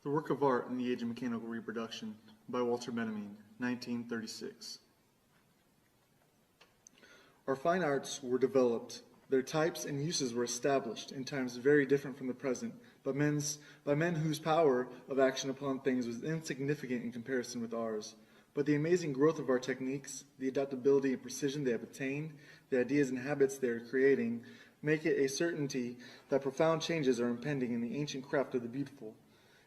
The Work of Art in the Age of Mechanical Reproduction by Walter Benjamin, 1936. Our fine arts were developed, their types and uses were established in times very different from the present, by men whose power of action upon things was insignificant in comparison with ours. But the amazing growth of our techniques, the adaptability and precision they have attained, the ideas and habits they are creating, make it a certainty that profound changes are impending in the ancient craft of the beautiful.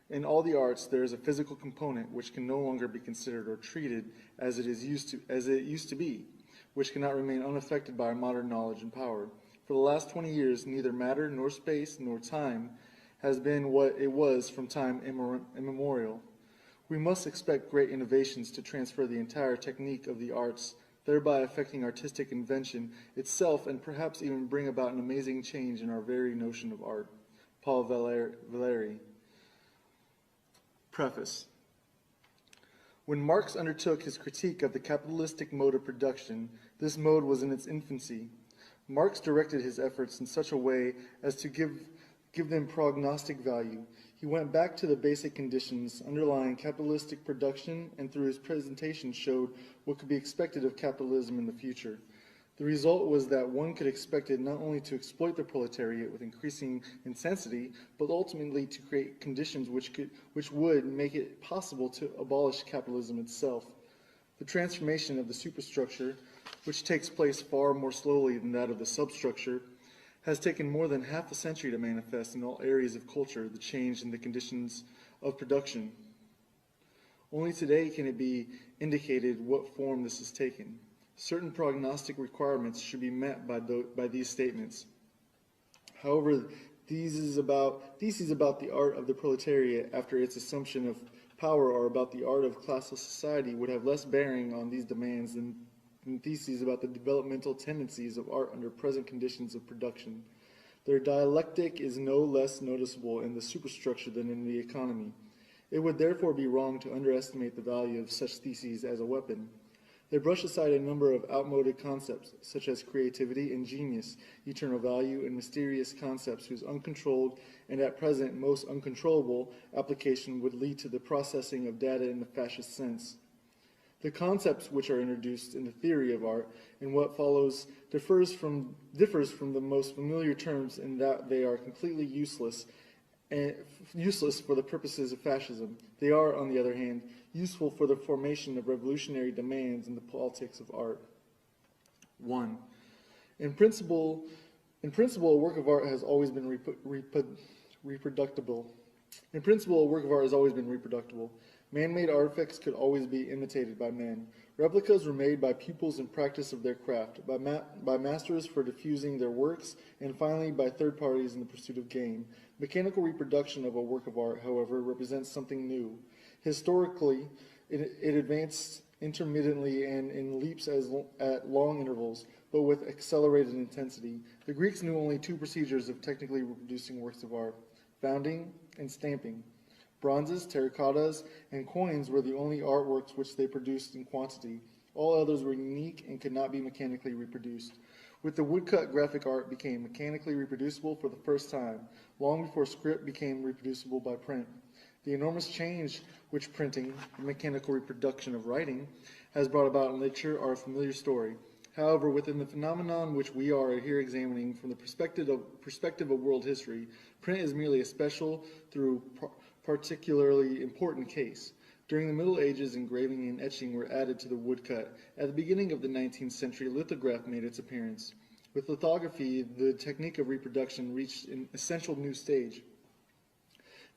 In all the arts, there is a physical component which can no longer be considered or treated as it used to be, which cannot remain unaffected by our modern knowledge and power. For the last 20 years, neither matter nor space nor time has been what it was from time immemorial. We must expect great innovations to transfer the entire technique of the arts, thereby affecting artistic invention itself and perhaps even bring about an amazing change in our very notion of art. Paul Valéry. Preface. When Marx undertook his critique of the capitalistic mode of production, this mode was in its infancy. Marx directed his efforts in such a way as to give them prognostic value. He went back to the basic conditions underlying capitalistic production and through his presentation showed what could be expected of capitalism in the future. The result was that one could expect it not only to exploit the proletariat with increasing intensity, but ultimately to create conditions which would make it possible to abolish capitalism itself. The transformation of the superstructure, which takes place far more slowly than that of the substructure, has taken more than half a century to manifest in all areas of culture the change in the conditions of production. Only today can it be indicated what form this has taken. Certain prognostic requirements should be met by these statements. However, theses about the art of the proletariat after its assumption of power or about the art of classless society would have less bearing on these demands than theses about the developmental tendencies of art under present conditions of production. Their dialectic is no less noticeable in the superstructure than in the economy. It would therefore be wrong to underestimate the value of such theses as a weapon. They brush aside a number of outmoded concepts, such as creativity and genius, eternal value, and mysterious concepts whose uncontrolled and at present most uncontrollable application would lead to the processing of data in the fascist sense. The concepts which are introduced in the theory of art and what follows differs from the most familiar terms in that they are completely useless for the purposes of fascism. They are, on the other hand, useful for the formation of revolutionary demands in the politics of art. 1. In principle, a work of art has always been reproducible. In principle, a work of art has always been reproducible. Man-made artifacts could always be imitated by men. Replicas were made by pupils in practice of their craft, by masters for diffusing their works, and finally by third parties in the pursuit of gain. Mechanical reproduction of a work of art, however, represents something new. Historically, it advanced intermittently and in leaps at long intervals, but with accelerated intensity. The Greeks knew only two procedures of technically reproducing works of art: founding and stamping. Bronzes, terracottas, and coins were the only artworks which they produced in quantity. All others were unique and could not be mechanically reproduced. With the woodcut, graphic art became mechanically reproducible for the first time, long before script became reproducible by print. The enormous change which printing, the mechanical reproduction of writing, has brought about in literature are a familiar story. However, within the phenomenon which we are here examining from the perspective of world history, print is merely a special, through particularly important case. During the Middle Ages, engraving and etching were added to the woodcut. At the beginning of the 19th century, lithograph made its appearance. With lithography, the technique of reproduction reached an essential new stage.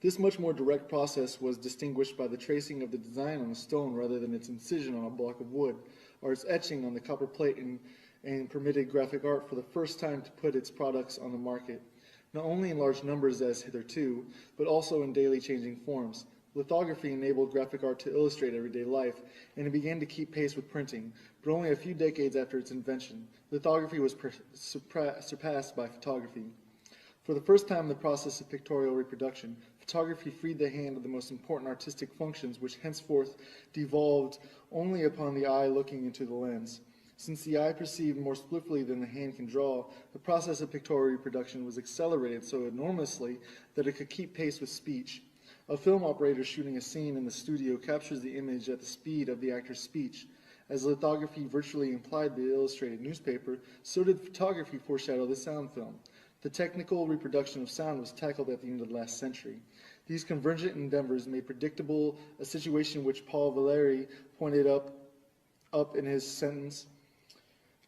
This much more direct process was distinguished by the tracing of the design on a stone rather than its incision on a block of wood, or its etching on the copper plate, and permitted graphic art for the first time to put its products on the market, not only in large numbers as hitherto, but also in daily changing forms. Lithography enabled graphic art to illustrate everyday life, and it began to keep pace with printing, but only a few decades after its invention. Lithography was surpassed by photography. For the first time in the process of pictorial reproduction, photography freed the hand of the most important artistic functions which henceforth devolved only upon the eye looking into the lens. Since the eye perceived more swiftly than the hand can draw, the process of pictorial reproduction was accelerated so enormously that it could keep pace with speech. A film operator shooting a scene in the studio captures the image at the speed of the actor's speech. As lithography virtually implied the illustrated newspaper, so did photography foreshadow the sound film. The technical reproduction of sound was tackled at the end of the last century. These convergent endeavors made predictable a situation which Paul Valéry pointed up in his sentence.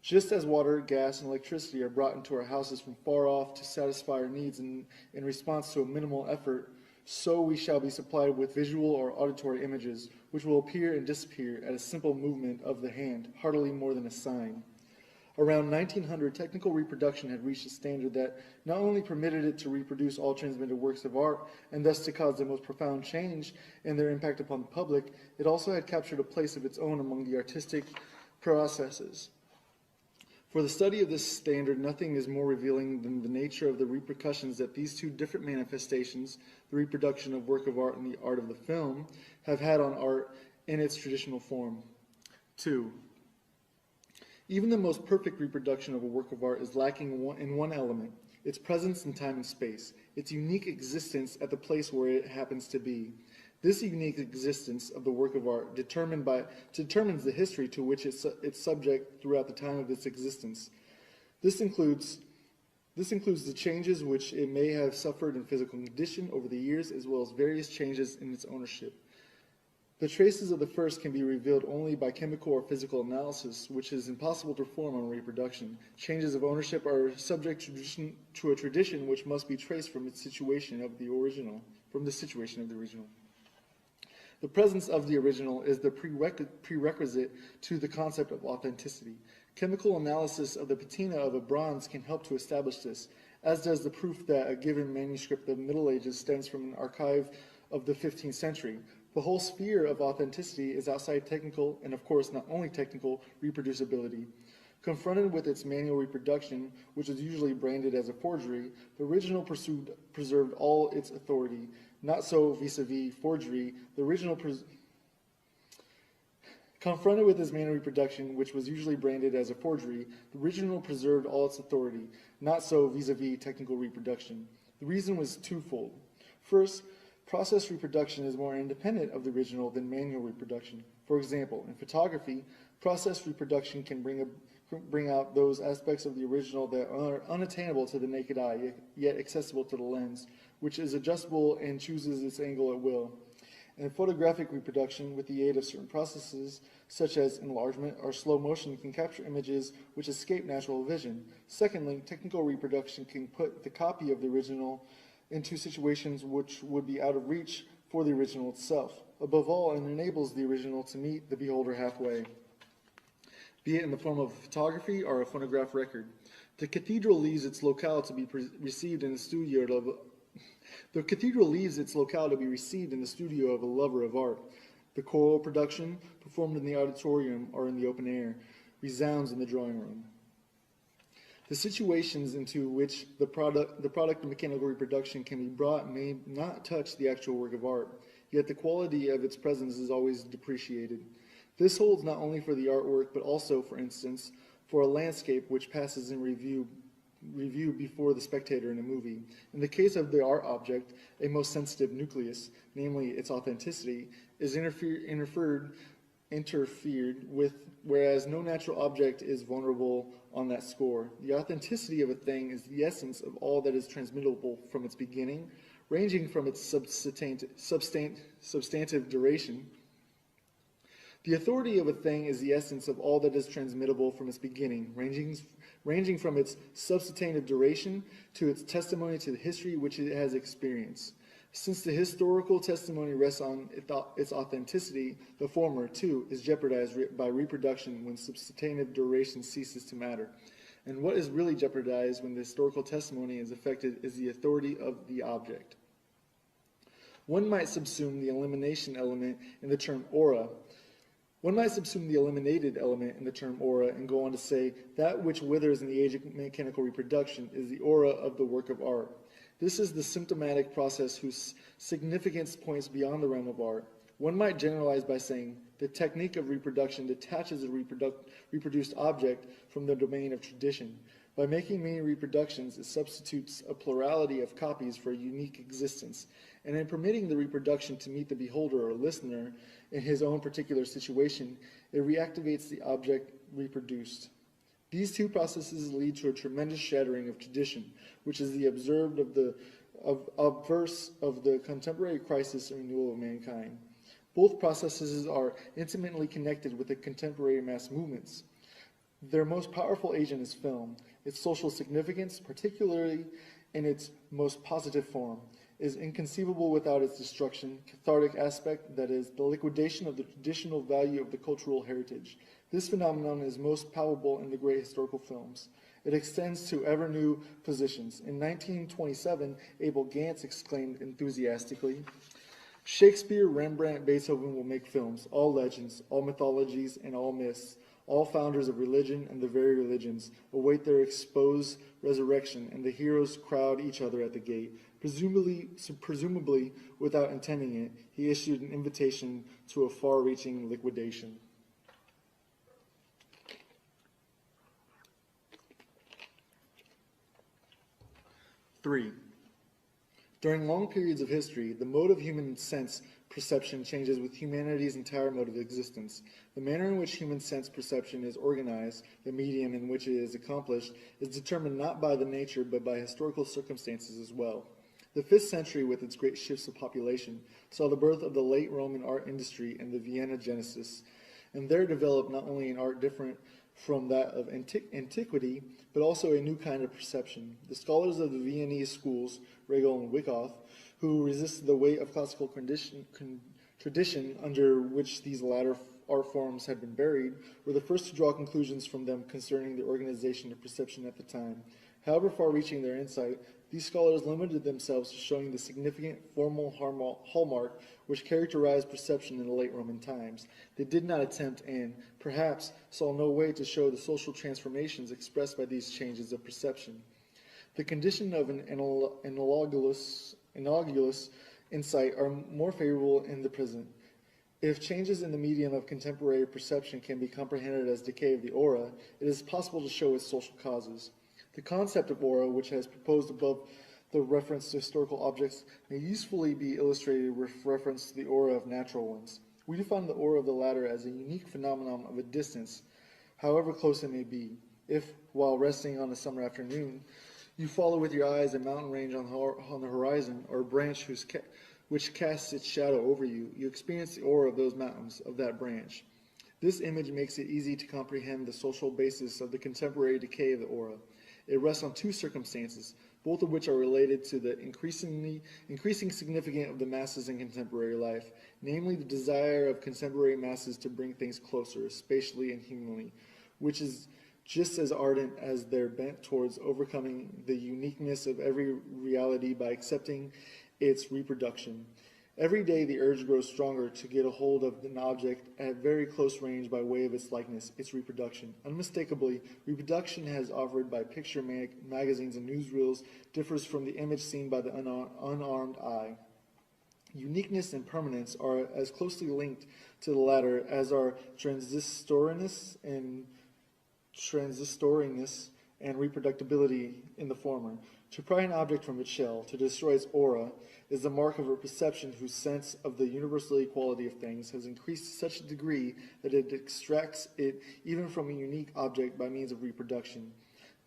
Just as water, gas, and electricity are brought into our houses from far off to satisfy our needs in response to a minimal effort, so we shall be supplied with visual or auditory images, which will appear and disappear at a simple movement of the hand, hardly more than a sign. Around 1900, technical reproduction had reached a standard that not only permitted it to reproduce all transmitted works of art, and thus to cause the most profound change in their impact upon the public, it also had captured a place of its own among the artistic processes. For the study of this standard, nothing is more revealing than the nature of the repercussions that these two different manifestations, the reproduction of work of art and the art of the film, have had on art in its traditional form. 2. Even the most perfect reproduction of a work of art is lacking in one element, its presence in time and space, its unique existence at the place where it happens to be. This unique existence of the work of art determines the history to which it's subject throughout the time of its existence. This includes the changes which it may have suffered in physical condition over the years, as well as various changes in its ownership. The traces of the first can be revealed only by chemical or physical analysis, which is impossible to perform on reproduction. Changes of ownership are subject to a tradition which must be traced from its situation of the original, The presence of the original is the prerequisite to the concept of authenticity. Chemical analysis of the patina of a bronze can help to establish this, as does the proof that a given manuscript of the Middle Ages stems from an archive of the 15th century. The whole sphere of authenticity is outside technical, and of course not only technical, reproducibility. Confronted with its manual reproduction, which is usually branded as a forgery, the original preserved all its authority. Not so vis-a-vis forgery. The original confronted with its manual reproduction, which was usually branded as a forgery, the original preserved all its authority. Not so vis-a-vis technical reproduction. The reason was twofold. First, process reproduction is more independent of the original than manual reproduction. For example, in photography, process reproduction can bring out those aspects of the original that are unattainable to the naked eye, yet accessible to the lens, which is adjustable and chooses its angle at will. In photographic reproduction, with the aid of certain processes, such as enlargement or slow motion, can capture images which escape natural vision. Secondly, technical reproduction can put the copy of the original into situations which would be out of reach for the original itself. Above all, it enables the original to meet the beholder halfway, be it in the form of photography or a phonograph record. The cathedral leaves its locale to be received in the studio of a lover of art. The choral production, performed in the auditorium or in the open air, resounds in the drawing room. The situations into which the product of mechanical reproduction can be brought may not touch the actual work of art, yet the quality of its presence is always depreciated. This holds not only for the artwork, but also, for instance, for a landscape which passes in review before the spectator in a movie. In the case of the art object, a most sensitive nucleus, namely its authenticity, is interfered with, whereas no natural object is vulnerable on that score. The authenticity of a thing is the essence of all that is transmittable from its beginning, ranging from its substantive duration. The authority of a thing is the essence of all that is transmittable from its beginning, ranging from its substantive duration to its testimony to the history which it has experienced. Since the historical testimony rests on its authenticity, the former, too, is jeopardized by reproduction when substantive duration ceases to matter. And what is really jeopardized when the historical testimony is affected is the authority of the object. One might subsume the elimination element in the term aura. One might subsume the eliminated element in the term aura and go on to say that which withers in the age of mechanical reproduction is the aura of the work of art. This is the symptomatic process whose significance points beyond the realm of art. One might generalize by saying the technique of reproduction detaches a reproduced object from the domain of tradition. By making many reproductions, it substitutes a plurality of copies for a unique existence, and in permitting the reproduction to meet the beholder or listener in his own particular situation, it reactivates the object reproduced. These two processes lead to a tremendous shattering of tradition, which is the observed obverse of the contemporary crisis and renewal of mankind. Both processes are intimately connected with the contemporary mass movements. Their most powerful agent is film. Its social significance, particularly in its most positive form, is inconceivable without its destruction, cathartic aspect, that is, the liquidation of the traditional value of the cultural heritage. This phenomenon is most palpable in the great historical films. It extends to ever new positions. In 1927, Abel Gance exclaimed enthusiastically, "Shakespeare, Rembrandt, Beethoven will make films, all legends, all mythologies, and all myths. All founders of religion and the very religions await their exposed resurrection, and the heroes crowd each other at the gate." Presumably without intending it, he issued an invitation to a far-reaching liquidation. Three, during long periods of history, the mode of human sense perception changes with humanity's entire mode of existence. The manner in which human sense perception is organized, the medium in which it is accomplished, is determined not by the nature but by historical circumstances as well. The 5th century, with its great shifts of population, saw the birth of the late Roman art industry and the Vienna Genesis, and there developed not only an art different from that of antiquity, but also a new kind of perception. The scholars of the Viennese schools, Regel and Wyckoff, who resisted the weight of classical tradition under which these latter art forms had been buried, were the first to draw conclusions from them concerning the organization of perception at the time. However far-reaching their insight, these scholars limited themselves to showing the significant formal hallmark which characterized perception in the late Roman times. They did not attempt and, perhaps, saw no way to show the social transformations expressed by these changes of perception. The condition of an analogous insight are more favorable in the present. If changes in the medium of contemporary perception can be comprehended as decay of the aura, it is possible to show its social causes. The concept of aura, which has proposed above the reference to historical objects, may usefully be illustrated with reference to the aura of natural ones. We define the aura of the latter as a unique phenomenon of a distance, however close it may be. If, while resting on a summer afternoon, you follow with your eyes a mountain range on the horizon, or a branch which casts its shadow over you, you experience the aura of those mountains, of that branch. This image makes it easy to comprehend the social basis of the contemporary decay of the aura. It rests on two circumstances, both of which are related to the increasing significance of the masses in contemporary life, namely the desire of contemporary masses to bring things closer, spatially and humanly, which is just as ardent as their bent towards overcoming the uniqueness of every reality by accepting its reproduction. Every day the urge grows stronger to get a hold of an object at very close range by way of its likeness, its reproduction. Unmistakably, reproduction as offered by picture magazines and newsreels differs from the image seen by the unarmed eye. Uniqueness and permanence are as closely linked to the latter as are transistoriness and reproducibility in the former. To pry an object from its shell, to destroy its aura, is the mark of a perception whose sense of the universal equality of things has increased to such a degree that it extracts it even from a unique object by means of reproduction.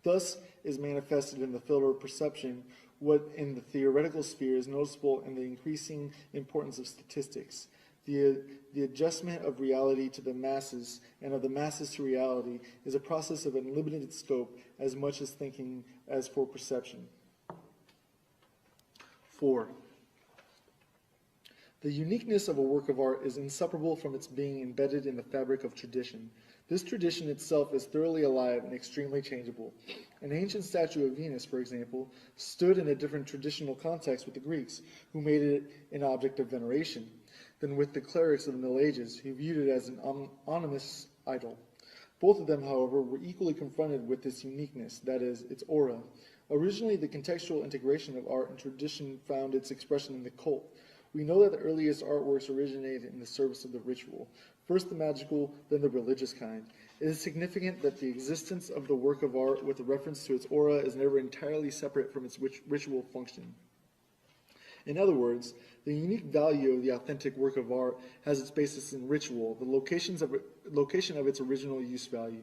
Thus is manifested in the field of perception what in the theoretical sphere is noticeable in the increasing importance of statistics. The adjustment of reality to the masses and of the masses to reality is a process of unlimited scope as much as thinking as for perception. 4. The uniqueness of a work of art is inseparable from its being embedded in the fabric of tradition. This tradition itself is thoroughly alive and extremely changeable. An ancient statue of Venus, for example, stood in a different traditional context with the Greeks, who made it an object of veneration, than with the clerics of the Middle Ages, who viewed it as an ominous idol. Both of them, however, were equally confronted with this uniqueness, that is, its aura. Originally, the contextual integration of art and tradition found its expression in the cult. We know that the earliest artworks originated in the service of the ritual, first the magical, then the religious kind. It is significant that the existence of the work of art with reference to its aura is never entirely separate from its ritual function. In other words, the unique value of the authentic work of art has its basis in ritual, the location of its original use value.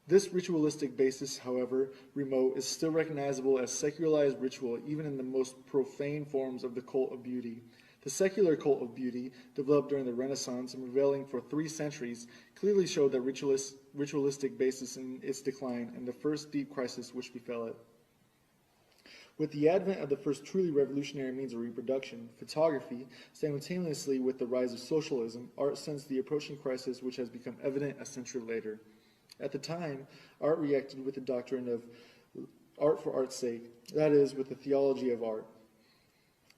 This ritualistic basis, however remote, is still recognizable as secularized ritual even in the most profane forms of the cult of beauty. The secular cult of beauty, developed during the Renaissance and prevailing for 3 centuries, clearly showed that ritualistic basis in its decline and the first deep crisis which befell it. With the advent of the first truly revolutionary means of reproduction, photography, simultaneously with the rise of socialism, art sensed the approaching crisis which has become evident a century later. At the time, art reacted with the doctrine of art for art's sake, that is, with the theology of art.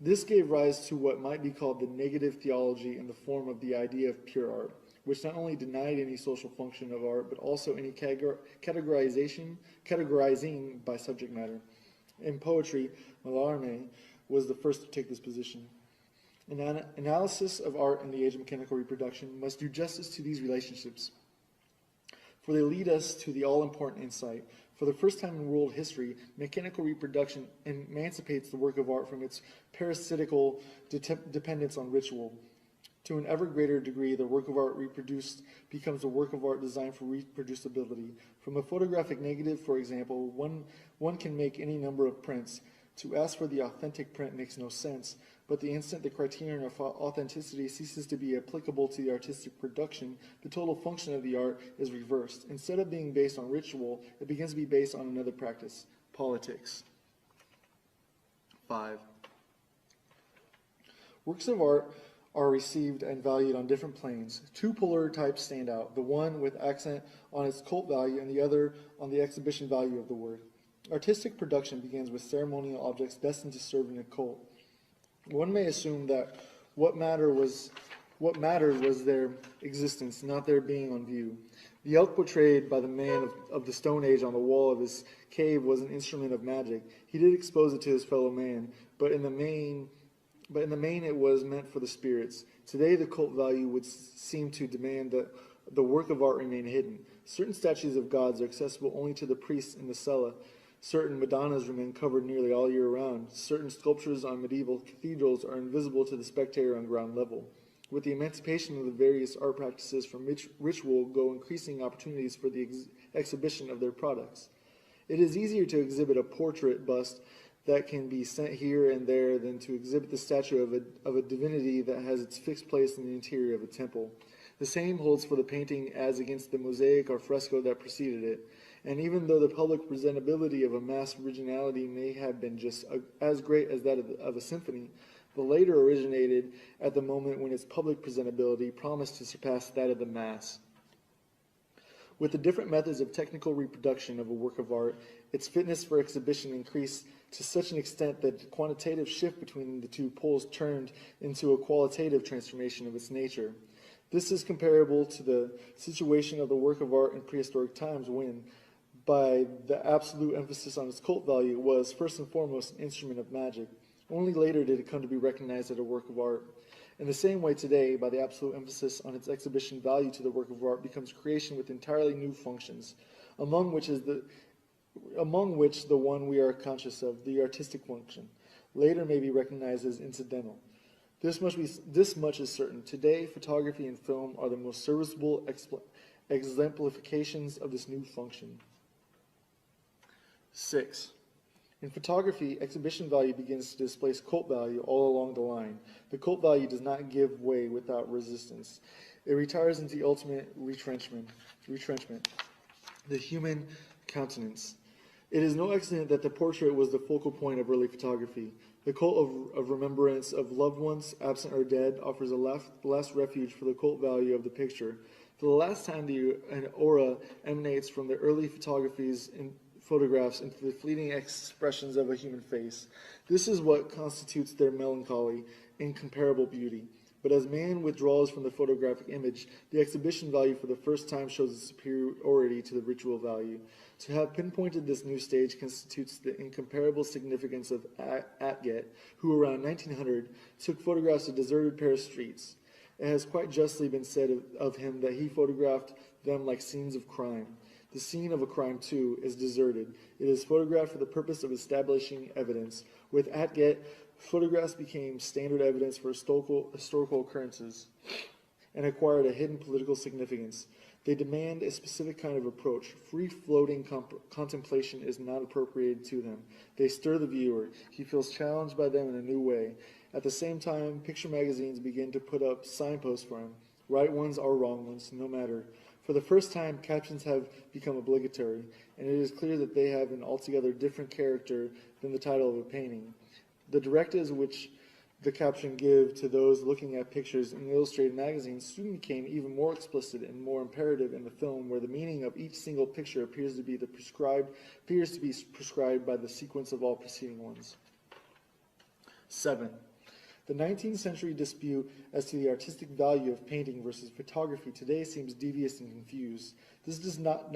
This gave rise to what might be called the negative theology in the form of the idea of pure art, which not only denied any social function of art, but also any categorizing by subject matter. In poetry, Mallarmé was the first to take this position. An analysis of art in the age of mechanical reproduction must do justice to these relationships, for they lead us to the all-important insight. For the first time in world history, mechanical reproduction emancipates the work of art from its parasitical dependence on ritual. To an ever greater degree, the work of art reproduced becomes a work of art designed for reproducibility. From a photographic negative, for example, one can make any number of prints. To ask for the authentic print makes no sense, but the instant the criterion of authenticity ceases to be applicable to the artistic production, the total function of the art is reversed. Instead of being based on ritual, it begins to be based on another practice, politics. 5. Works of art are received and valued on different planes. 2 polar types stand out, the one with accent on its cult value and the other on the exhibition value of the work. Artistic production begins with ceremonial objects destined to serve in a cult. One may assume that what mattered was their existence, not their being on view. The elk portrayed by the man of the Stone Age on the wall of his cave was an instrument of magic. He did expose it to his fellow man, but in the main it was meant for the spirits. Today the cult value would seem to demand that the work of art remain hidden. Certain statues of gods are accessible only to the priests in the cella. Certain Madonnas remain covered nearly all year round. Certain sculptures on medieval cathedrals are invisible to the spectator on ground level. With the emancipation of the various art practices from ritual go increasing opportunities for the exhibition of their products. It is easier to exhibit a portrait bust that can be sent here and there than to exhibit the statue of a divinity that has its fixed place in the interior of a temple. The same holds for the painting as against the mosaic or fresco that preceded it. And even though the public presentability of a mass originality may have been just as great as that of a symphony, the later originated at the moment when its public presentability promised to surpass that of the mass. With the different methods of technical reproduction of a work of art, its fitness for exhibition increased to such an extent that the quantitative shift between the 2 poles turned into a qualitative transformation of its nature. This is comparable to the situation of the work of art in prehistoric times when, by the absolute emphasis on its cult value, it was first and foremost an instrument of magic. Only later did it come to be recognized as a work of art. In the same way today, by the absolute emphasis on its exhibition value to the work of art becomes creation with entirely new functions, among which the one we are conscious of, the artistic function, later may be recognized as incidental. This much is certain. Today, photography and film are the most serviceable exemplifications of this new function. 6. In photography, exhibition value begins to displace cult value all along the line. The cult value does not give way without resistance. It retires into the ultimate retrenchment, the human countenance. It is no accident that the portrait was the focal point of early photography. The cult of remembrance of loved ones, absent or dead, offers a last refuge for the cult value of the picture. For the last time, an aura emanates from the early photographs into the fleeting expressions of a human face. This is what constitutes their melancholy, incomparable beauty. But as man withdraws from the photographic image, the exhibition value for the first time shows its superiority to the ritual value. To have pinpointed this new stage constitutes the incomparable significance of Atget, who around 1900 took photographs of deserted Paris streets. It has quite justly been said of him that he photographed them like scenes of crime. The scene of a crime, too, is deserted. It is photographed for the purpose of establishing evidence. With Atget, Photographs became standard evidence for historical occurrences and acquired a hidden political significance. They demand a specific kind of approach. Free-floating contemplation is not appropriated to them. They stir the viewer. He feels challenged by them in a new way. At the same time, picture magazines begin to put up signposts for him. Right ones are wrong ones, no matter. For the first time, captions have become obligatory, and it is clear that they have an altogether different character than the title of a painting. The directives which the caption give to those looking at pictures in illustrated magazines soon became even more explicit and more imperative in the film, where the meaning of each single picture appears to be prescribed by the sequence of all preceding ones. 7. The 19th century dispute as to the artistic value of painting versus photography today seems devious and confused. This does not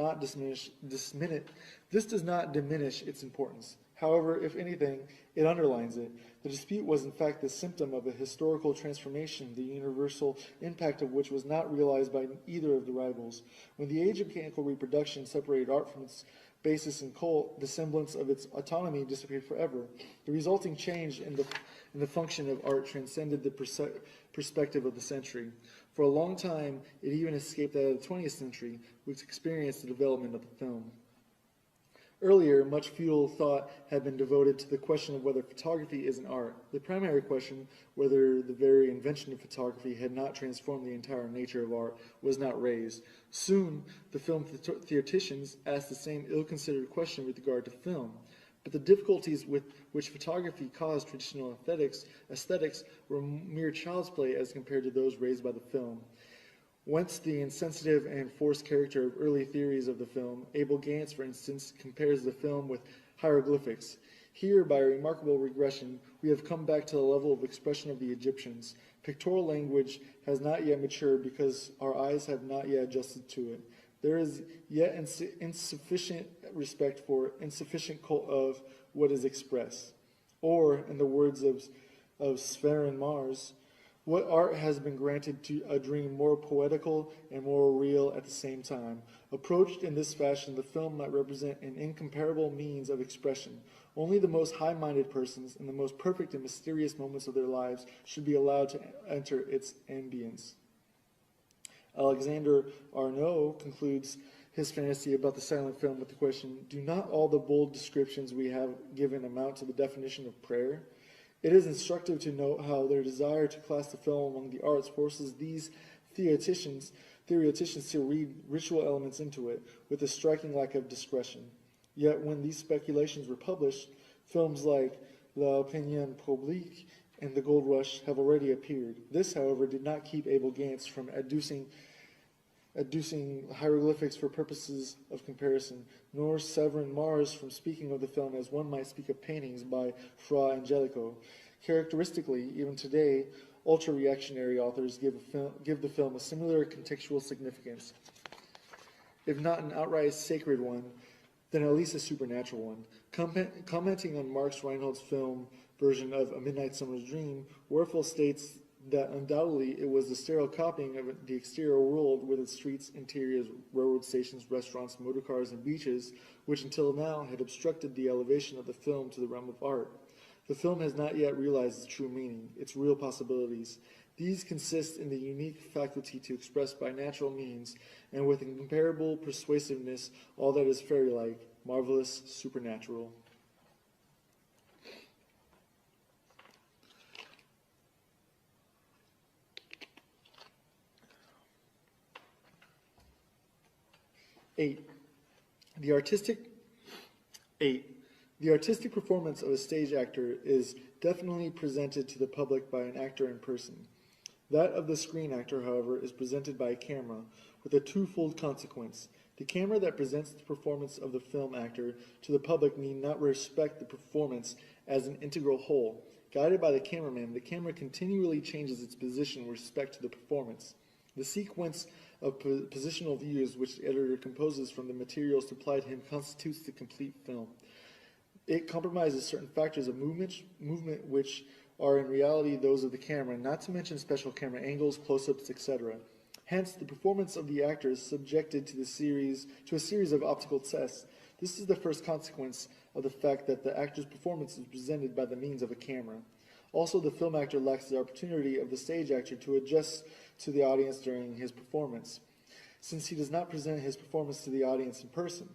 diminish its importance. However, if anything, it underlines it. The dispute was in fact the symptom of a historical transformation, the universal impact of which was not realized by either of the rivals. When the age of mechanical reproduction separated art from its basis and cult, the semblance of its autonomy disappeared forever. The resulting change in the function of art transcended the perspective of the century. For a long time, it even escaped that of the 20th century, which experienced the development of the film. Earlier, much futile thought had been devoted to the question of whether photography is an art. The primary question, whether the very invention of photography had not transformed the entire nature of art, was not raised. Soon, the film theoreticians asked the same ill-considered question with regard to film. But the difficulties with which photography caused traditional aesthetics were mere child's play as compared to those raised by the film. Whence the insensitive and forced character of early theories of the film. Abel Gance, for instance, compares the film with hieroglyphics. Here, by a remarkable regression, we have come back to the level of expression of the Egyptians. Pictorial language has not yet matured because our eyes have not yet adjusted to it. There is yet insufficient respect for insufficient cult of what is expressed. Or, in the words of Sven Mars, what art has been granted to a dream more poetical and more real at the same time. Approached in this fashion, the film might represent an incomparable means of expression. Only the most high-minded persons in the most perfect and mysterious moments of their lives should be allowed to enter its ambience. Alexander Arnault concludes his fantasy about the silent film with the question, do not all the bold descriptions we have given amount to the definition of prayer? It is instructive to note how their desire to class the film among the arts forces these theoreticians to read ritual elements into it with a striking lack of discretion. Yet when these speculations were published, films like L'Opinion Publique and The Gold Rush have already appeared. This, however, did not keep Abel Gance from adducing hieroglyphics for purposes of comparison, nor Severin Mars from speaking of the film as one might speak of paintings by Fra Angelico. Characteristically, even today, ultra-reactionary authors give the film a similar contextual significance, if not an outright sacred one, then at least a supernatural one. Commenting on Marx Reinhold's film version of A Midnight Summer's Dream, Werfel states that undoubtedly it was the sterile copying of the exterior world with its streets, interiors, railroad stations, restaurants, motorcars, and beaches, which until now had obstructed the elevation of the film to the realm of art. The film has not yet realized its true meaning, its real possibilities. These consist in the unique faculty to express by natural means, and with incomparable persuasiveness, all that is fairy-like, marvelous, supernatural. The artistic performance of a stage actor is definitely presented to the public by an actor in person. That of the screen actor, however, is presented by a camera, with a twofold consequence. The camera that presents the performance of the film actor to the public need not respect the performance as an integral whole. Guided by the cameraman, the camera continually changes its position with respect to the performance. The sequence of positional views which the editor composes from the materials supplied him constitutes the complete film. It compromises certain factors of movement which are in reality those of the camera, not to mention special camera angles, close-ups, etc. Hence, the performance of the actor is subjected to a series of optical tests. This is the first consequence of the fact that the actor's performance is presented by the means of a camera. Also, the film actor lacks the opportunity of the stage actor to adjust to the audience during his performance, since he does not present his performance to the audience in person.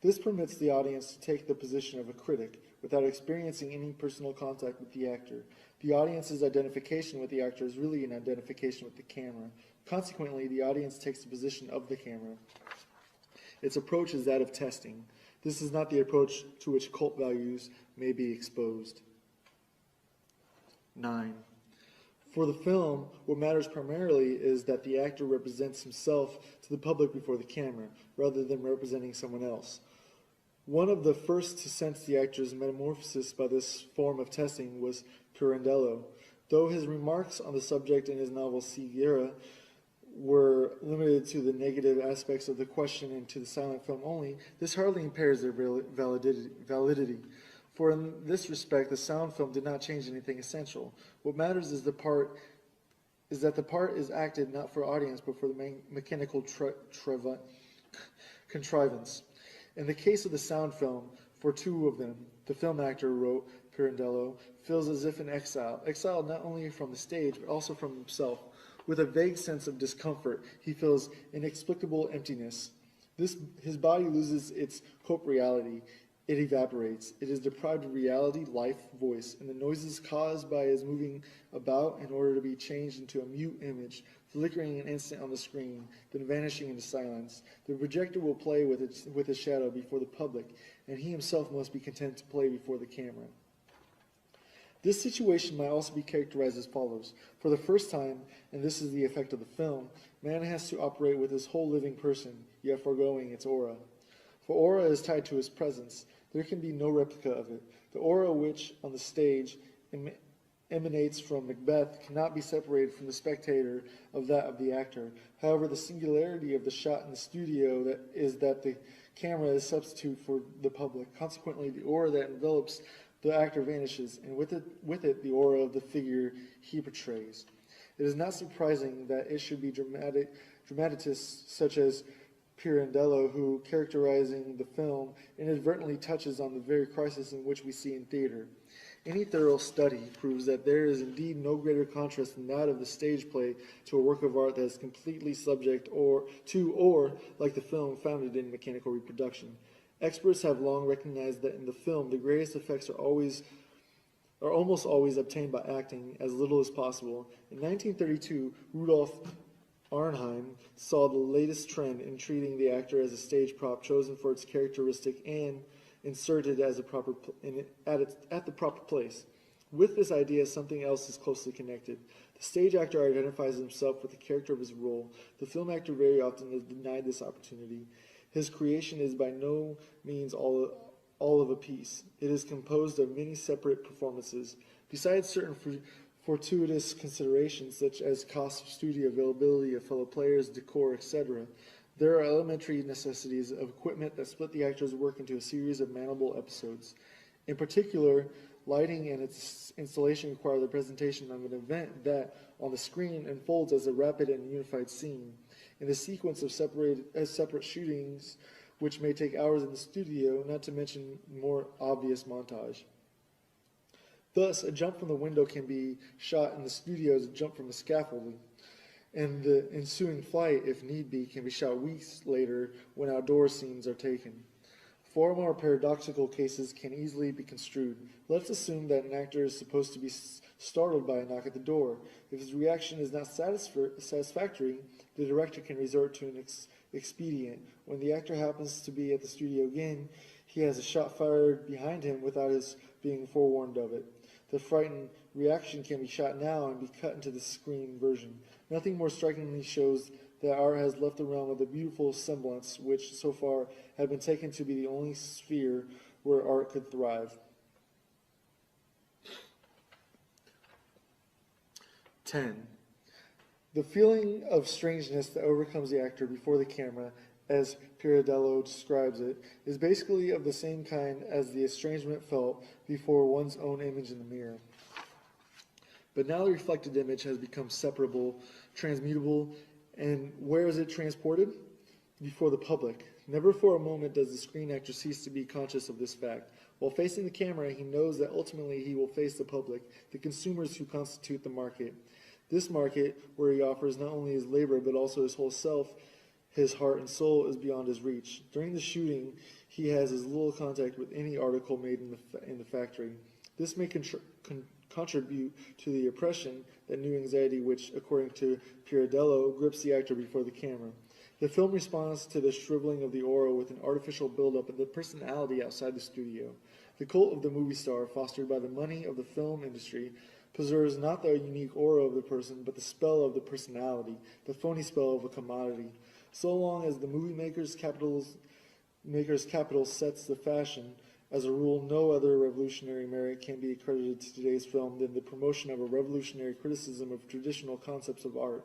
This permits the audience to take the position of a critic without experiencing any personal contact with the actor. The audience's identification with the actor is really an identification with the camera. Consequently, the audience takes the position of the camera. Its approach is that of testing. This is not the approach to which cult values may be exposed. 9. For the film, what matters primarily is that the actor represents himself to the public before the camera, rather than representing someone else. One of the first to sense the actor's metamorphosis by this form of testing was Pirandello. Though his remarks on the subject in his novel Ceguera were limited to the negative aspects of the question and to the silent film only, this hardly impairs their validity. For in this respect, the sound film did not change anything essential. What matters is that the part is acted not for audience, but for the mechanical contrivance. In the case of the sound film, for two of them, the film actor, wrote Pirandello, feels as if in exile, exiled not only from the stage, but also from himself. With a vague sense of discomfort, he feels inexplicable emptiness. His body loses its corporeality. It evaporates. It is deprived of reality, life, voice, and the noises caused by his moving about in order to be changed into a mute image, flickering an instant on the screen, then vanishing into silence. The projector will play with his shadow before the public, and he himself must be content to play before the camera. This situation might also be characterized as follows. For the first time, and this is the effect of the film, man has to operate with his whole living person, yet foregoing its aura. For aura is tied to his presence. There can be no replica of it. The aura which, on the stage, emanates from Macbeth cannot be separated from the spectator of that of the actor. However, the singularity of the shot in the studio is that the camera is substitute for the public. Consequently, the aura that envelops the actor vanishes, and with it the aura of the figure he portrays. It is not surprising that it should be dramatists such as Pirandello, who, characterizing the film, inadvertently touches on the very crisis in which we see in theater. Any thorough study proves that there is indeed no greater contrast than that of the stage play to a work of art that is completely subject or, like the film, founded in mechanical reproduction. Experts have long recognized that in the film, the greatest effects are almost always obtained by acting as little as possible. In 1932, Rudolf Arnheim saw the latest trend in treating the actor as a stage prop chosen for its characteristic and inserted as at the proper place. With this idea, something else is closely connected. The stage actor identifies himself with the character of his role. The film actor very often is denied this opportunity. His creation is by no means all of a piece. It is composed of many separate performances. Besides certain fortuitous considerations such as cost of studio, availability of fellow players, decor, etc., there are elementary necessities of equipment that split the actor's work into a series of manageable episodes. In particular, lighting and its installation require the presentation of an event that, on the screen, unfolds as a rapid and unified scene. In the sequence of separate shootings, which may take hours in the studio, not to mention more obvious montage. Thus, a jump from the window can be shot in the studio as a jump from a scaffolding, and the ensuing flight, if need be, can be shot weeks later when outdoor scenes are taken. Four more paradoxical cases can easily be construed. Let's assume that an actor is supposed to be startled by a knock at the door. If his reaction is not satisfactory, the director can resort to an expedient. When the actor happens to be at the studio again, he has a shot fired behind him without his being forewarned of it. The frightened reaction can be shot now and be cut into the screen version. Nothing more strikingly shows that art has left the realm of the beautiful semblance, which so far had been taken to be the only sphere where art could thrive. 10. The feeling of strangeness that overcomes the actor before the camera, as Pirandello describes it, is basically of the same kind as the estrangement felt before one's own image in the mirror. But now the reflected image has become separable, transmutable, and where is it transported? Before the public. Never for a moment does the screen actor cease to be conscious of this fact. While facing the camera, he knows that ultimately he will face the public, the consumers who constitute the market. This market, where he offers not only his labor but also his whole self, his heart and soul, is beyond his reach. During the shooting, he has as little contact with any article made in the factory. This may contribute to the oppression, that new anxiety which, according to Pirandello, grips the actor before the camera. The film responds to the shriveling of the aura with an artificial buildup of the personality outside the studio. The cult of the movie star, fostered by the money of the film industry, preserves not the unique aura of the person, but the spell of the personality, the phony spell of a commodity. So long as the movie maker's capital sets the fashion, as a rule, no other revolutionary merit can be accredited to today's film than the promotion of a revolutionary criticism of traditional concepts of art.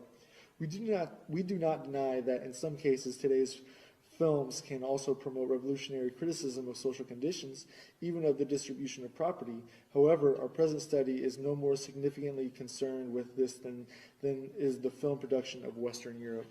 We do not deny that in some cases today's films can also promote revolutionary criticism of social conditions, even of the distribution of property. However, our present study is no more significantly concerned with this than is the film production of Western Europe.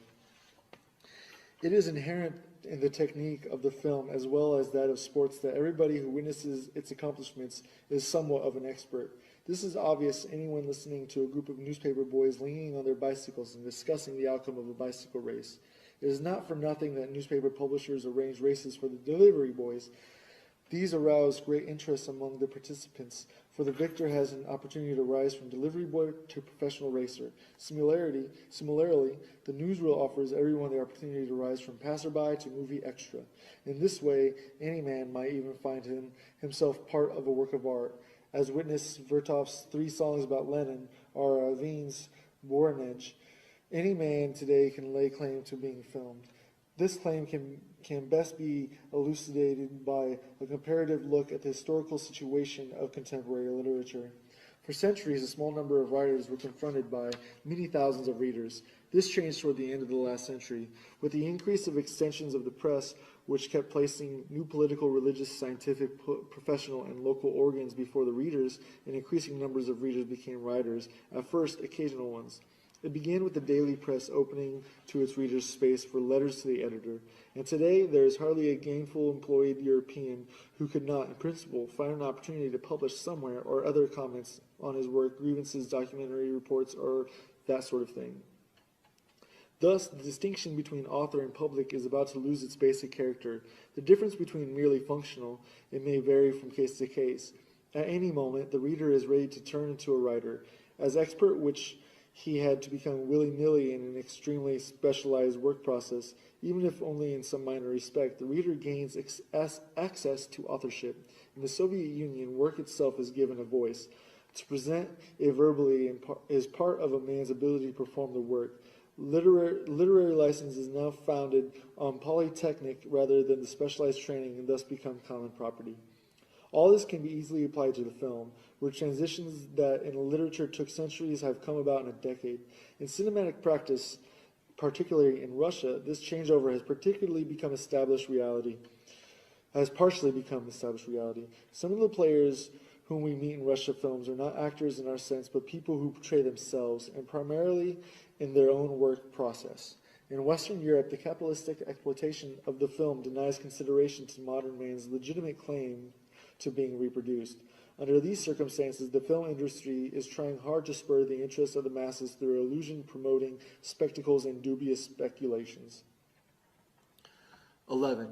It is inherent in the technique of the film as well as that of sports that everybody who witnesses its accomplishments is somewhat of an expert. This is obvious to anyone listening to a group of newspaper boys leaning on their bicycles and discussing the outcome of a bicycle race. It is not for nothing that newspaper publishers arrange races for the delivery boys. These arouse great interest among the participants, for the victor has an opportunity to rise from delivery boy to professional racer. Similarly, the newsreel offers everyone the opportunity to rise from passerby to movie extra. In this way, any man might even find himself part of a work of art, as witness Vertov's 3 songs about Lenin or Ravine's Voronezh. Any man today can lay claim to being filmed. This claim can best be elucidated by a comparative look at the historical situation of contemporary literature. For centuries, a small number of writers were confronted by many thousands of readers. This changed toward the end of the last century. With the increase of extensions of the press, which kept placing new political, religious, scientific, professional, and local organs before the readers, and increasing numbers of readers became writers, at first occasional ones. It began with the daily press opening to its readers space for letters to the editor, and today there is hardly a gainful employed European who could not, in principle, find an opportunity to publish somewhere or other comments on his work, grievances, documentary reports, or that sort of thing. Thus, the distinction between author and public is about to lose its basic character. The difference between merely functional, it may vary from case to case. At any moment, the reader is ready to turn into a writer. As expert which he had to become willy-nilly in an extremely specialized work process, even if only in some minor respect, the reader gains access to authorship. In the Soviet Union, work itself is given a voice. To present it verbally is part of a man's ability to perform the work. Literary license is now founded on polytechnic rather than the specialized training and thus become common property. All this can be easily applied to the film, where transitions that in literature took centuries have come about in a decade. In cinematic practice, particularly in Russia, this changeover has partially become established reality. Some of the players whom we meet in Russia films are not actors in our sense, but people who portray themselves, and primarily in their own work process. In Western Europe, the capitalistic exploitation of the film denies consideration to modern man's legitimate claim to being reproduced. Under these circumstances, the film industry is trying hard to spur the interest of the masses through illusion-promoting spectacles and dubious speculations. 11.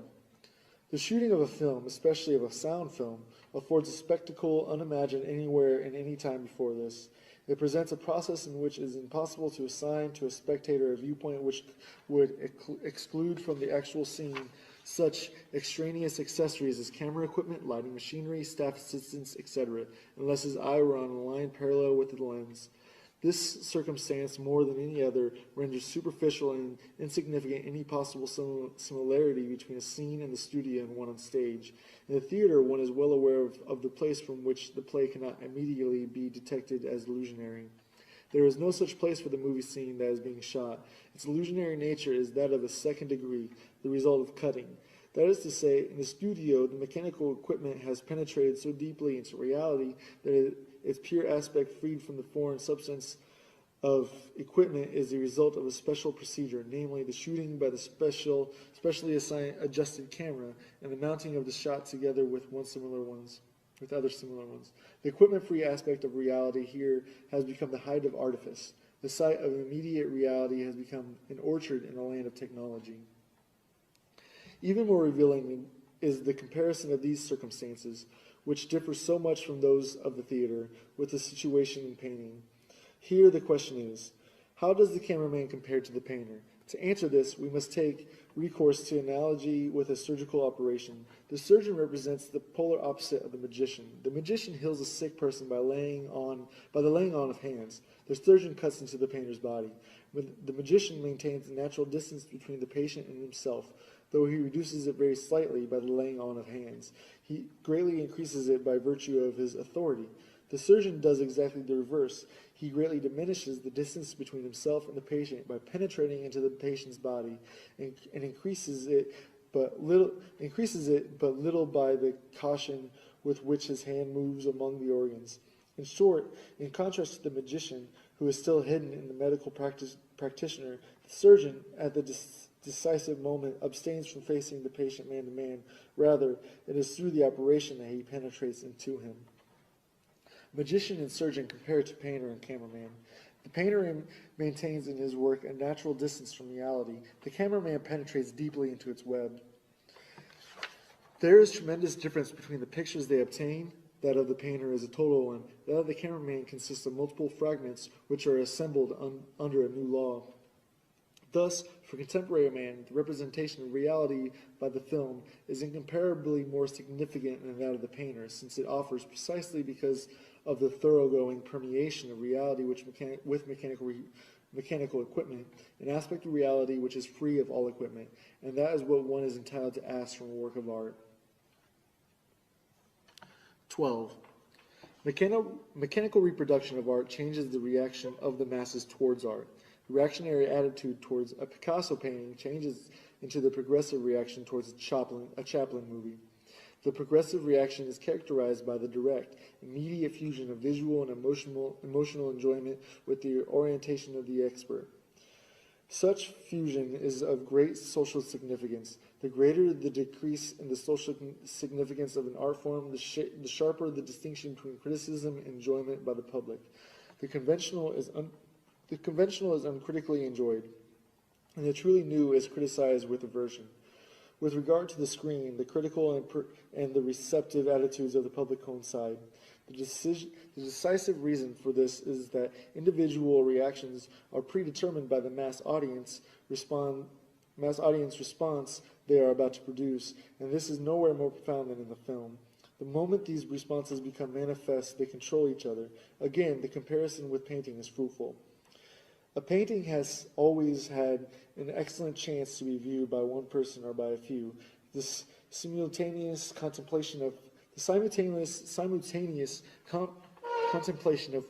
The shooting of a film, especially of a sound film, affords a spectacle unimagined anywhere and any time before this. It presents a process in which it is impossible to assign to a spectator a viewpoint which would exclude from the actual scene such extraneous accessories as camera equipment, lighting machinery, staff assistants, etc., unless his eye were on a line parallel with the lens. This circumstance, more than any other, renders superficial and insignificant any possible similarity between a scene in the studio and one on stage. In the theater, one is well aware of the place from which the play cannot immediately be detected as illusionary. There is no such place for the movie scene that is being shot. Its illusionary nature is that of a second degree, the result of cutting. That is to say, in the studio, the mechanical equipment has penetrated so deeply into reality that its pure aspect, freed from the foreign substance of equipment is the result of a special procedure, namely the shooting by the specially adjusted camera and the mounting of the shot together with other similar ones. The equipment-free aspect of reality here has become the height of artifice. The site of immediate reality has become an orchard in a land of technology. Even more revealing is the comparison of these circumstances, which differ so much from those of the theater, with the situation in painting. Here the question is, how does the cameraman compare to the painter? To answer this, we must take recourse to analogy with a surgical operation. The surgeon represents the polar opposite of the magician. The magician heals a sick person by the laying on of hands. The surgeon cuts into the painter's body. The magician maintains a natural distance between the patient and himself, though he reduces it very slightly by the laying on of hands. He greatly increases it by virtue of his authority. The surgeon does exactly the reverse. He greatly diminishes the distance between himself and the patient by penetrating into the patient's body and increases it but little by the caution with which his hand moves among the organs. In short, in contrast to the magician, who is still hidden in the medical practitioner, the surgeon, at the decisive moment, abstains from facing the patient man to man. Rather, it is through the operation that he penetrates into him. Magician and surgeon compare to painter and cameraman. The painter maintains in his work a natural distance from reality. The cameraman penetrates deeply into its web. There is tremendous difference between the pictures they obtain. That of the painter is a total one. That of the cameraman consists of multiple fragments which are assembled under a new law. Thus, for contemporary man, the representation of reality by the film is incomparably more significant than that of the painter, since it offers, precisely because of the thoroughgoing permeation of reality with mechanical equipment, an aspect of reality which is free of all equipment, and that is what one is entitled to ask from a work of art. 12. Mechanical reproduction of art changes the reaction of the masses towards art. The reactionary attitude towards a Picasso painting changes into the progressive reaction towards a Chaplin movie. The progressive reaction is characterized by the direct, immediate fusion of visual and emotional enjoyment with the orientation of the expert. Such fusion is of great social significance. The greater the decrease in the social significance of an art form, the sharper the distinction between criticism and enjoyment by the public. The conventional is uncritically enjoyed, and the truly new is criticized with aversion. With regard to the screen, the critical and the receptive attitudes of the public coincide. The decisive reason for this is that individual reactions are predetermined by the mass audience response they are about to produce, and this is nowhere more profound than in the film. The moment these responses become manifest, they control each other. Again, the comparison with painting is fruitful. A painting has always had an excellent chance to be viewed by one person or by a few. This simultaneous contemplation of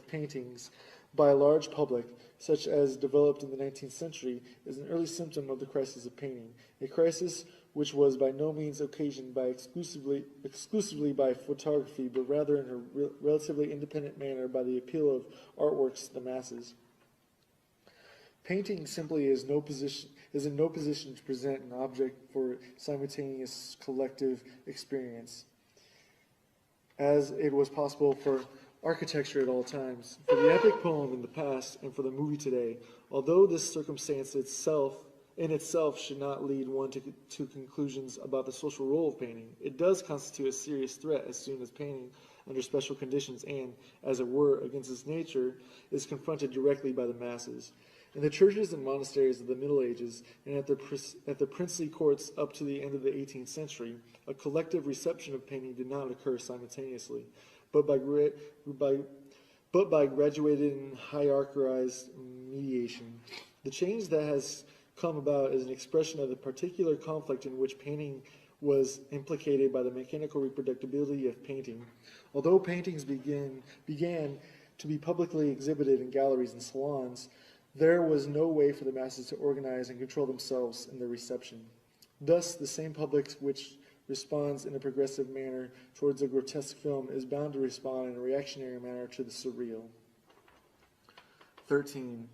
paintings by a large public, such as developed in the 19th century, is an early symptom of the crisis of painting, a crisis which was by no means occasioned by exclusively by photography, but rather in a relatively independent manner by the appeal of artworks to the masses. Painting simply is in no position to present an object for simultaneous collective experience, as it was possible for architecture at all times, for the epic poem in the past, and for the movie today. Although this circumstance in itself should not lead one to conclusions about the social role of painting, it does constitute a serious threat as soon as painting, under special conditions and, as it were, against its nature, is confronted directly by the masses. In the churches and monasteries of the Middle Ages and at the princely courts up to the end of the 18th century, a collective reception of painting did not occur simultaneously, but by graduated and hierarchized mediation. The change that has come about is an expression of the particular conflict in which painting was implicated by the mechanical reproducibility of painting. Although paintings began to be publicly exhibited in galleries and salons, there was no way for the masses to organize and control themselves in their reception. Thus, the same public which responds in a progressive manner towards a grotesque film is bound to respond in a reactionary manner to the surreal. 13.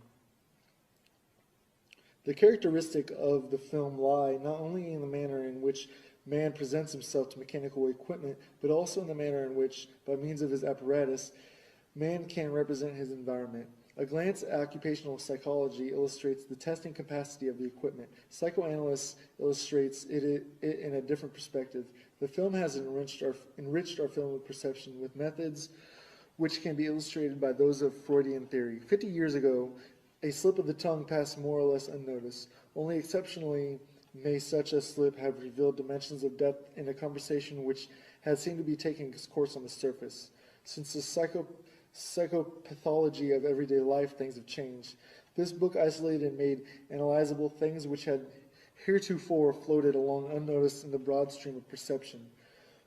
The characteristic of the film lie not only in the manner in which man presents himself to mechanical equipment, but also in the manner in which, by means of his apparatus, man can represent his environment. A glance at occupational psychology illustrates the testing capacity of the equipment. Psychoanalysis illustrates it in a different perspective. The film has enriched our film of perception with methods which can be illustrated by those of Freudian theory. 50 years ago, a slip of the tongue passed more or less unnoticed. Only exceptionally may such a slip have revealed dimensions of depth in a conversation which had seemed to be taking its course on the surface. Since the psychopathology of everyday life, things have changed. This book isolated and made analyzable things which had heretofore floated along unnoticed in the broad stream of perception.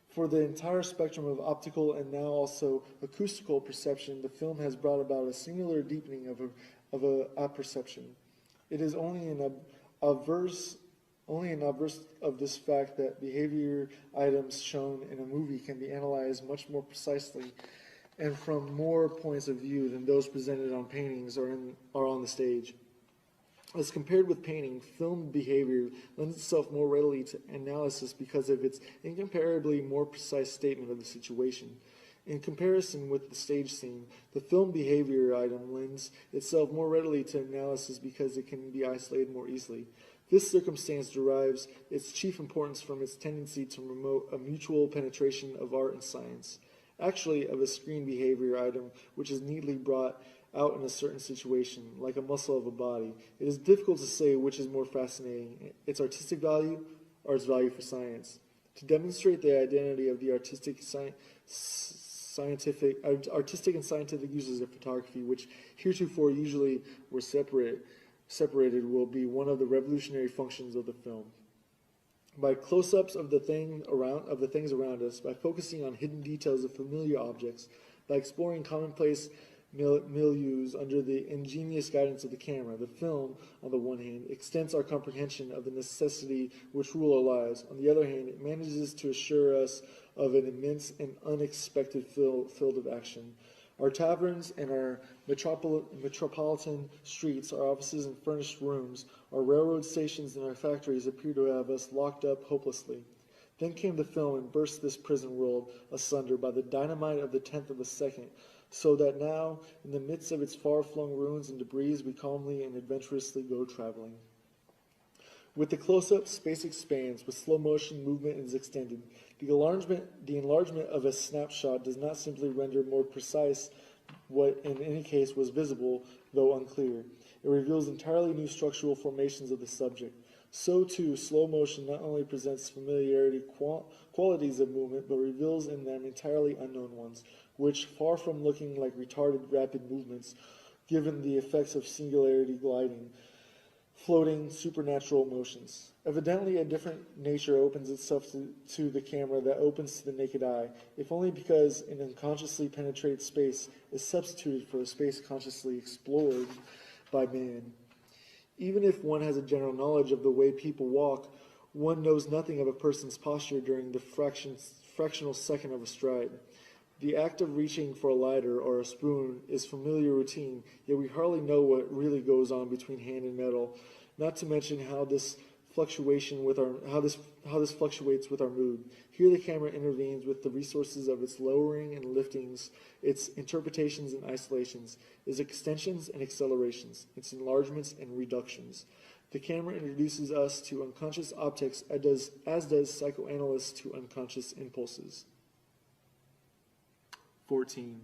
For the entire spectrum of optical and now also acoustical perception, the film has brought about a singular deepening of a perception. It is only an obverse of this fact that behavior items shown in a movie can be analyzed much more precisely and from more points of view than those presented on paintings or on the stage. As compared with painting, film behavior lends itself more readily to analysis because of its incomparably more precise statement of the situation. In comparison with the stage scene, the film behavior item lends itself more readily to analysis because it can be isolated more easily. This circumstance derives its chief importance from its tendency to promote a mutual penetration of art and science. Actually, of a screen behavior item which is neatly brought out in a certain situation, like a muscle of a body, it is difficult to say which is more fascinating, its artistic value or its value for science. To demonstrate the identity of the artistic and scientific uses of photography, which heretofore usually were separated, will be one of the revolutionary functions of the film. By close-ups of the things around us, by focusing on hidden details of familiar objects, by exploring commonplace milieus under the ingenious guidance of the camera, the film, on the one hand, extends our comprehension of the necessity which rule our lives. On the other hand, it manages to assure us of an immense and unexpected field of action. Our taverns and our metropolitan streets, our offices and furnished rooms, our railroad stations and our factories appear to have us locked up hopelessly. Then came the film and burst this prison world asunder by the dynamite of the 10th of a second, so that now, in the midst of its far-flung ruins and debris, we calmly and adventurously go traveling. With the close-up, space expands. With slow motion, movement is extended. The enlargement of a snapshot does not simply render more precise what in any case was visible, though unclear. It reveals entirely new structural formations of the subject. So too, slow motion not only presents familiarity qualities of movement, but reveals in them entirely unknown ones, which, far from looking like retarded rapid movements, given the effects of singularity gliding, floating supernatural motions. Evidently, a different nature opens itself to the camera that opens to the naked eye, if only because an unconsciously penetrated space is substituted for a space consciously explored by man. Even if one has a general knowledge of the way people walk, one knows nothing of a person's posture during the fractional second of a stride. The act of reaching for a lighter or a spoon is familiar routine, yet we hardly know what really goes on between hand and metal, not to mention how this fluctuates with our mood. Here the camera intervenes with the resources of its lowering and liftings, its interpretations and isolations, its extensions and accelerations, its enlargements and reductions. The camera introduces us to unconscious optics as does psychoanalysts to unconscious impulses. 14.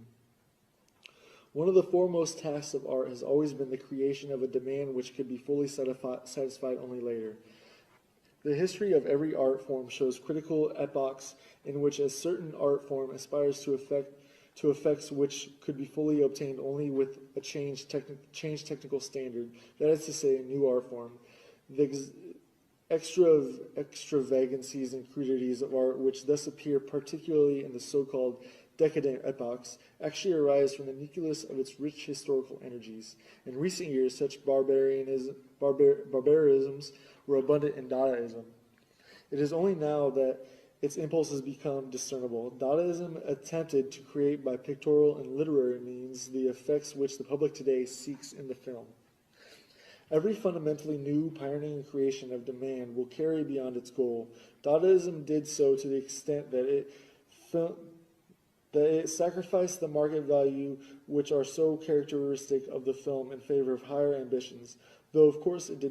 One of the foremost tasks of art has always been the creation of a demand which could be fully satisfied only later. The history of every art form shows critical epochs in which a certain art form aspires to effects which could be fully obtained only with a changed technical standard, that is to say, a new art form. The extravagancies and crudities of art which thus appear, particularly in the so-called decadent epochs, actually arise from the nucleus of its rich historical energies. In recent years, such barbarisms were abundant in Dadaism. It is only now that its impulses become discernible. Dadaism attempted to create by pictorial and literary means the effects which the public today seeks in the film. Every fundamentally new, pioneering creation of demand will carry beyond its goal. Dadaism did so to the extent that it sacrificed the market value which are so characteristic of the film in favor of higher ambitions, though of course it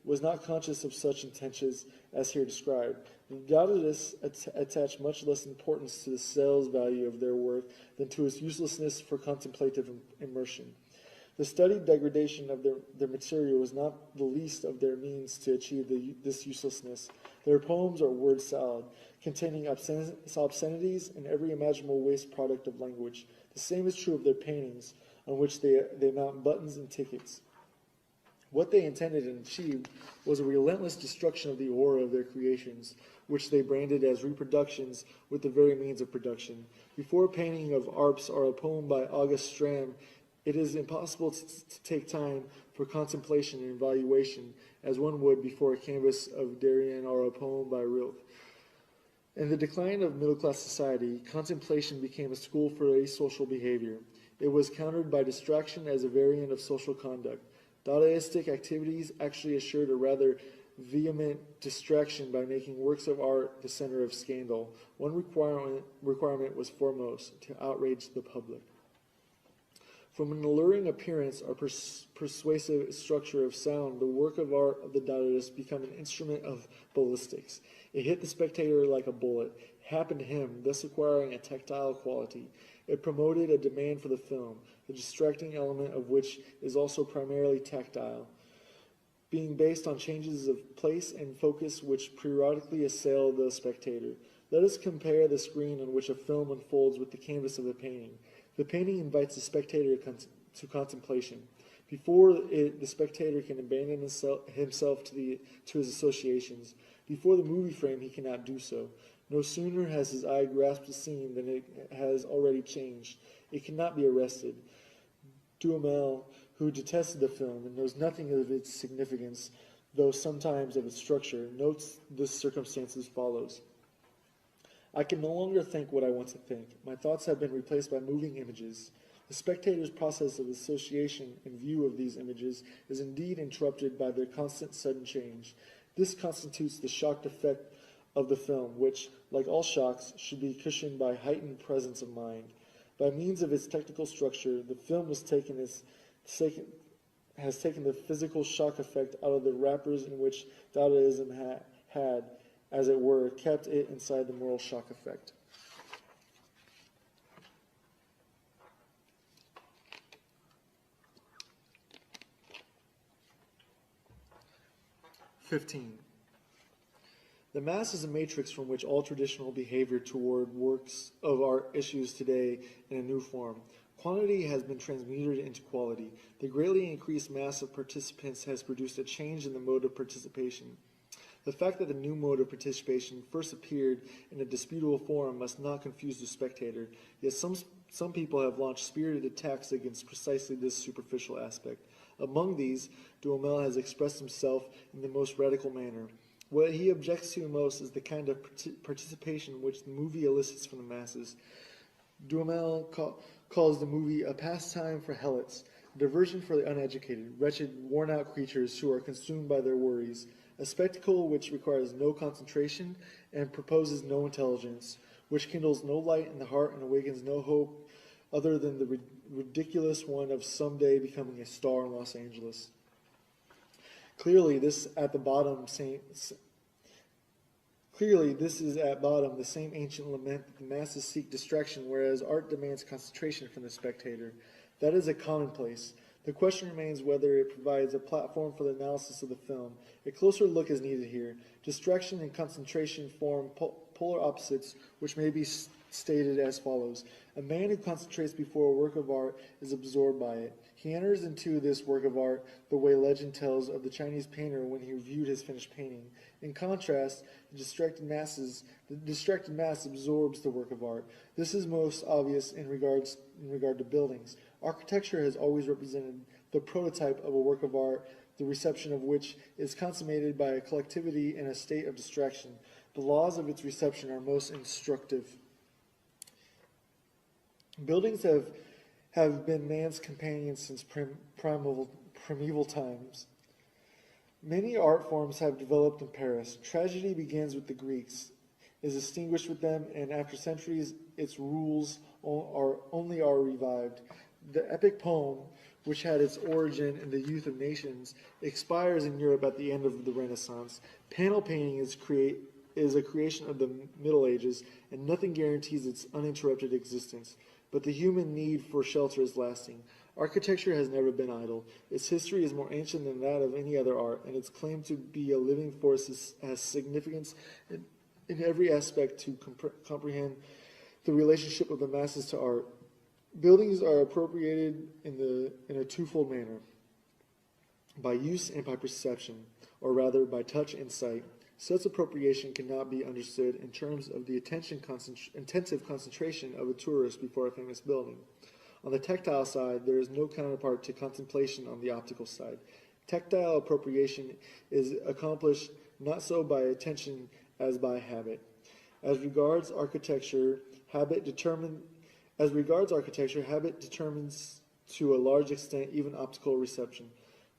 was not conscious of such intentions as here described. The Dadaists attach much less importance to the sales value of their work than to its uselessness for contemplative immersion. The studied degradation of their material was not the least of their means to achieve this uselessness. Their poems are word salad, containing obscenities and every imaginable waste product of language. The same is true of their paintings, on which they mount buttons and tickets. What they intended and achieved was a relentless destruction of the aura of their creations, which they branded as reproductions with the very means of production. Before a painting of Arps or a poem by August Stram, it is impossible to take time for contemplation and evaluation as one would before a canvas of Darien or a poem by Rilke. In the decline of middle-class society, contemplation became a school for asocial behavior. It was countered by distraction as a variant of social conduct. Dadaistic activities actually assured a rather vehement distraction by making works of art the center of scandal. One requirement was foremost, to outrage the public. From an alluring appearance or persuasive structure of sound, the work of art of the Dadaists became an instrument of ballistics. It hit the spectator like a bullet. It happened to him, thus acquiring a tactile quality. It promoted a demand for the film, the distracting element of which is also primarily tactile, being based on changes of place and focus which periodically assail the spectator. Let us compare the screen on which a film unfolds with the canvas of the painting. The painting invites the spectator to contemplation. Before it, the spectator can abandon himself to his associations. Before the movie frame, he cannot do so. No sooner has his eye grasped the scene than it has already changed. It cannot be arrested. Duhamel, who detested the film and knows nothing of its significance, though sometimes of its structure, notes this circumstance as follows. I can no longer think what I want to think. My thoughts have been replaced by moving images. The spectator's process of association in view of these images is indeed interrupted by their constant sudden change. This constitutes the shocked effect of the film, which, like all shocks, should be cushioned by heightened presence of mind. By means of its technical structure, the film has taken the physical shock effect out of the wrappers in which Dadaism had, as it were, kept it inside the moral shock effect. The mass is a matrix from which all traditional behavior toward works of art issues today in a new form. Quantity has been transmuted into quality. The greatly increased mass of participants has produced a change in the mode of participation. The fact that the new mode of participation first appeared in a disputable form must not confuse the spectator, yet some people have launched spirited attacks against precisely this superficial aspect. Among these, Duhamel has expressed himself in the most radical manner. What he objects to most is the kind of participation which the movie elicits from the masses. Duhamel calls the movie a pastime for helots, a diversion for the uneducated, wretched, worn-out creatures who are consumed by their worries, a spectacle which requires no concentration and proposes no intelligence, which kindles no light in the heart and awakens no hope other than the ridiculous one of someday becoming a star in Los Angeles. Clearly, this is at bottom the same ancient lament that the masses seek distraction, whereas art demands concentration from the spectator. That is a commonplace. The question remains whether it provides a platform for the analysis of the film. A closer look is needed here. Distraction and concentration form polar opposites, which may be stated as follows. A man who concentrates before a work of art is absorbed by it. He enters into this work of art the way legend tells of the Chinese painter when he reviewed his finished painting. In contrast, the distracted mass absorbs the work of art. This is most obvious in regard to buildings. Architecture has always represented the prototype of a work of art, the reception of which is consummated by a collectivity in a state of distraction. The laws of its reception are most instructive. Buildings have been man's companions since primeval times. Many art forms have developed in Paris. Tragedy begins with the Greeks, is extinguished with them, and after centuries, its rules are revived. The epic poem, which had its origin in the youth of nations, expires in Europe at the end of the Renaissance. Panel painting is a creation of the Middle Ages, and nothing guarantees its uninterrupted existence. But the human need for shelter is lasting. Architecture has never been idle. Its history is more ancient than that of any other art, and its claim to be a living force has significance in every aspect to comprehend the relationship of the masses to art. Buildings are appropriated in a twofold manner, by use and by perception, or rather by touch and sight. Such appropriation cannot be understood in terms of the intensive concentration of a tourist before a famous building. On the tactile side, there is no counterpart to contemplation on the optical side. Tactile appropriation is accomplished not so by attention as by habit. As regards architecture, habit determines to a large extent even optical reception.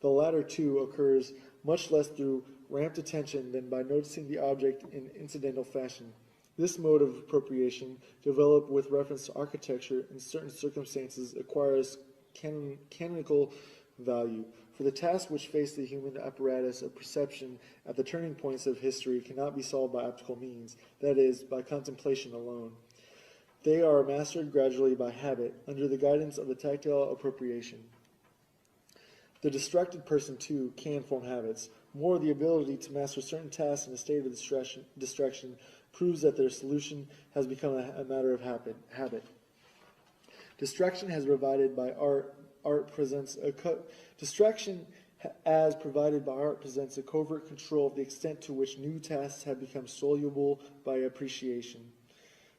The latter, too, occurs much less through ramped attention than by noticing the object in incidental fashion. This mode of appropriation, developed with reference to architecture in certain circumstances, acquires canonical value. For the tasks which face the human apparatus of perception at the turning points of history cannot be solved by optical means, that is, by contemplation alone. They are mastered gradually by habit, under the guidance of the tactile appropriation. The distracted person, too, can form habits. More, the ability to master certain tasks in a state of distraction proves that their solution has become a matter of habit. Distraction as provided by art presents a covert control of the extent to which new tasks have become soluble by appreciation.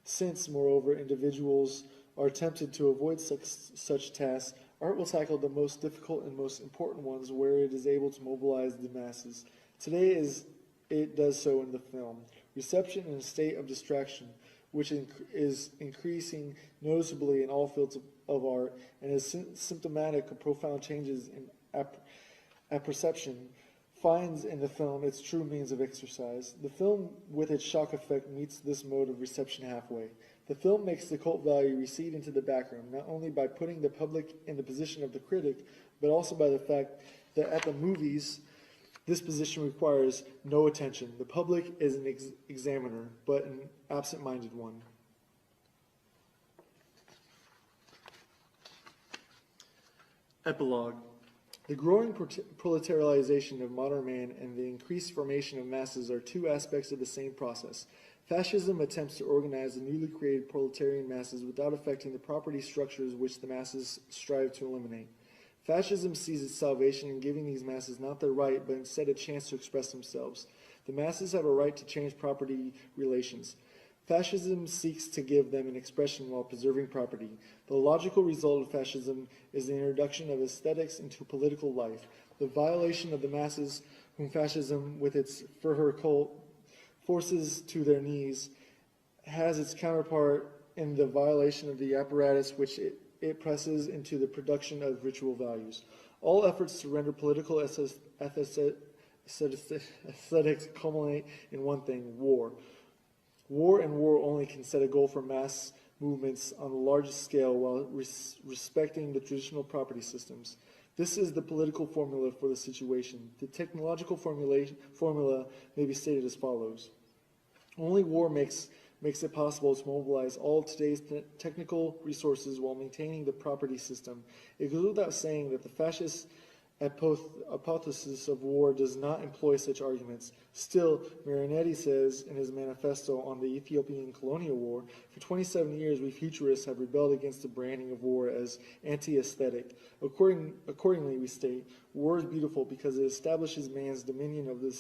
Since, moreover, individuals are tempted to avoid such tasks, art will tackle the most difficult and most important ones where it is able to mobilize the masses. Today it does so in the film. Reception in a state of distraction, which is increasing noticeably in all fields of art and is symptomatic of profound changes in apperception, finds in the film its true means of exercise. The film, with its shock effect, meets this mode of reception halfway. The film makes the cult value recede into the background, not only by putting the public in the position of the critic, but also by the fact that at the movies, this position requires no attention. The public is an examiner, but an absent-minded one. Epilogue. The growing proletarialization of modern man and the increased formation of masses are two aspects of the same process. Fascism attempts to organize the newly created proletarian masses without affecting the property structures which the masses strive to eliminate. Fascism sees its salvation in giving these masses not their right, but instead a chance to express themselves. The masses have a right to change property relations. Fascism seeks to give them an expression while preserving property. The logical result of fascism is the introduction of aesthetics into political life. The violation of the masses, whom fascism, with its Führer cult, forces to their knees, has its counterpart in the violation of the apparatus which it presses into the production of ritual values. All efforts to render political aesthetics culminate in one thing: war. War and war only can set a goal for mass movements on the largest scale while respecting the traditional property systems. This is the political formula for the situation. The technological formula may be stated as follows. Only war makes it possible to mobilize all today's technical resources while maintaining the property system. It goes without saying that the fascist hypothesis of war does not employ such arguments. Still, Marinetti says in his manifesto on the Ethiopian colonial war, for 27 years we futurists have rebelled against the branding of war as anti-aesthetic. Accordingly, we state, war is beautiful because it establishes man's dominion of the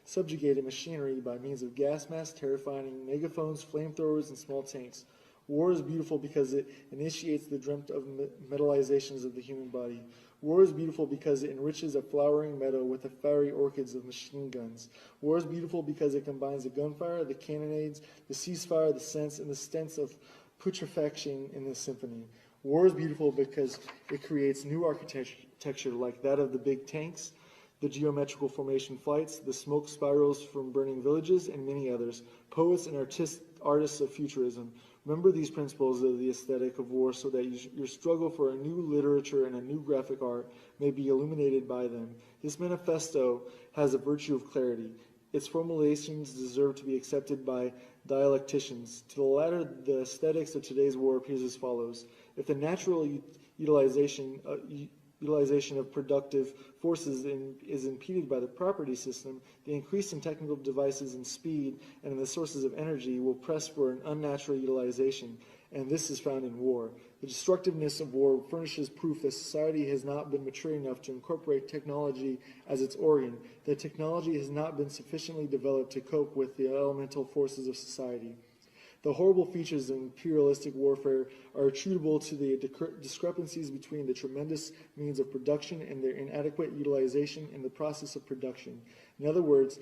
subjugated machinery by means of gas masks, terrifying megaphones, flamethrowers, and small tanks. War is beautiful because it initiates the dreamt of metalizations of the human body. War is beautiful because it enriches a flowering meadow with the fiery orchids of machine guns. War is beautiful because it combines the gunfire, the cannonades, the ceasefire, the sense, and the stench of putrefaction in the symphony. War is beautiful because it creates new architecture like that of the big tanks, the geometrical formation flights, the smoke spirals from burning villages, and many others. Poets and artists of futurism, remember these principles of the aesthetic of war so that your struggle for a new literature and a new graphic art may be illuminated by them. This manifesto has a virtue of clarity. Its formulations deserve to be accepted by dialecticians. To the latter, the aesthetics of today's war appears as follows. If the natural utilization of productive forces is impeded by the property system, the increase in technical devices and speed and in the sources of energy will press for an unnatural utilization, and this is found in war. The destructiveness of war furnishes proof that society has not been mature enough to incorporate technology as its organ, that technology has not been sufficiently developed to cope with the elemental forces of society. The horrible features of imperialistic warfare are attributable to the discrepancies between the tremendous means of production and their inadequate utilization in the process of production. In other words,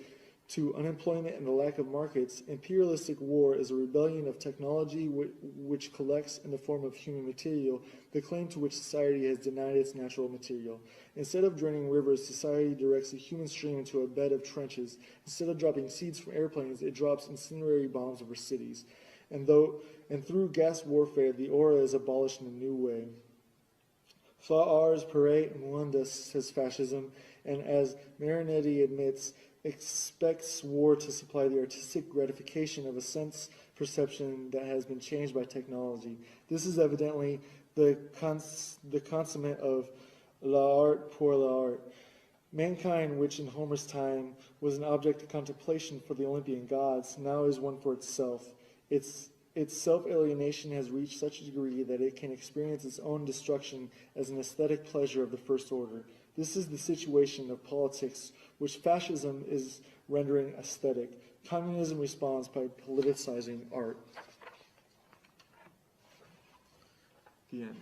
to unemployment and the lack of markets. Imperialistic war is a rebellion of technology which collects in the form of human material the claim to which society has denied its natural material. Instead of draining rivers, society directs a human stream into a bed of trenches. Instead of dropping seeds from airplanes, it drops incendiary bombs over cities. And through gas warfare, the aura is abolished in a new way. Fa ars pere mundus, says fascism, and as Marinetti admits, expects war to supply the artistic gratification of a sense perception that has been changed by technology. This is evidently the consummate of l'art pour l'art. Mankind, which in Homer's time was an object of contemplation for the Olympian gods, now is one for itself. Its self-alienation has reached such a degree that it can experience its own destruction as an aesthetic pleasure of the first order. This is the situation of politics which fascism is rendering aesthetic. Communism responds by politicizing art. The end.